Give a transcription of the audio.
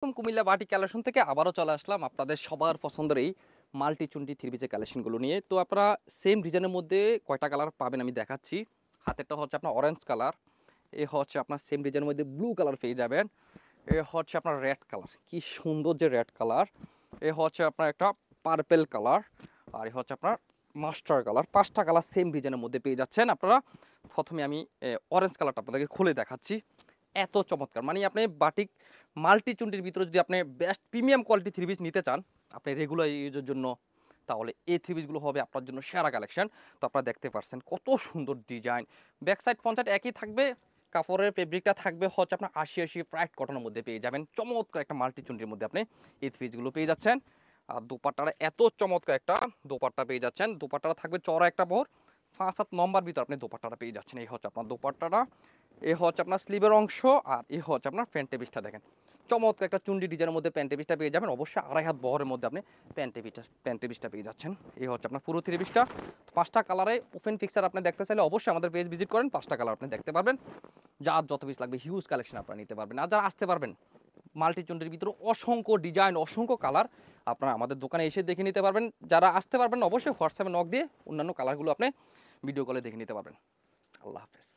কুমিল্লা বাটি কালেকশন থেকে আবারও চলে আসলাম আপনাদের সবার পছন্দের এই মাল্টি চুন্ডি থ্রি পিসের কালেকশনগুলো নিয়ে। তো আপনারা সেম ডিজাইনের মধ্যে কয়টা কালার পাবেন আমি দেখাচ্ছি। হাতেরটা হচ্ছে আপনার অরেঞ্জ কালার, এ হচ্ছে আপনার সেম ডিজাইনের মধ্যে ব্লু কালার পেয়ে যাবেন, এ হচ্ছে আপনার রেড কালার, কি সুন্দর যে রেড কালার, এ হচ্ছে আপনার একটা পার্পেল কালার, আর এ হচ্ছে আপনার মাস্টার কালার। পাঁচটা কালার সেম ডিজাইনের মধ্যে পেয়ে যাচ্ছেন আপনারা। প্রথমে আমি অরেঞ্জ কালারটা আপনাদেরকে খুলে দেখাচ্ছি। এত চমৎকার, মানে আপনি বাটিক মাল্টি চুন্ডির ভিতরে যদি আপনি best premium quality three piece নিতে চান আপনি রেগুলার ইউজের জন্য, তাহলে এই থ্রি পিসগুলো হবে আপনার জন্য সেরা কালেকশন। তো আপনারা দেখতে পাচ্ছেন কত সুন্দর design, back side front side একই থাকবে। কাপড়ের ফেব্রিকটা থাকবে হচ্ছে আপনার 80 ফ্রাইড কটনের মধ্যে পেয়ে যাবেন। চমৎকার একটা মাল্টি চুন্ডির মধ্যে আপনি এই থ্রি পিসগুলো পেয়ে যাচ্ছেন। আর দোপাট্টাটা এত চমৎকার একটা দোপাট্টা পেয়ে যাচ্ছেন। দোপাট্টাটা থাকবে চড়া একটা বহর, 5-7 নম্বর ভিতর আপনি দোপাট্টাটা পেয়ে যাচ্ছেন। এই হচ্ছে আপনার দোপাট্টাটা, এ হচ্ছে আপনার স্লিভের অংশ, আর এ হচ্ছে আপনার প্যান্টে পিসটা দেখেন। চমৎকার একটা চুন্ডি ডিজাইনের মধ্যে প্যান্টে পিসটা পেয়ে যাবেন। অবশ্যই 2.5 হাত বহরের মধ্যে আপনি প্যান্টে পিসটা পেয়ে যাচ্ছেন। এই হচ্ছে আপনার পুরো থ্রি পিসটা। 5টা কালারে ওপেন পিকচার আপনি দেখতে চাইলে অবশ্যই আমাদের পেজ ভিজিট করেন, 5টা কালার আপনি দেখতে পারবেন। যার যত পিস লাগবে হিউজ কালেকশন আপনারা নিতে পারবেন। আর যারা আসতে পারবেন, মাল্টি চুন্ডির ভিতরে অসংখ্য ডিজাইন, অসংখ্য কালার আপনারা আমাদের দোকানে এসে দেখে নিতে পারবেন। যারা আসতে পারবেন অবশ্যই হোয়াটসঅ্যাপে নক দিয়ে অন্যান্য কালারগুলো আপনি ভিডিও কলে দেখে নিতে পারবেন। আল্লাহ হাফেজ।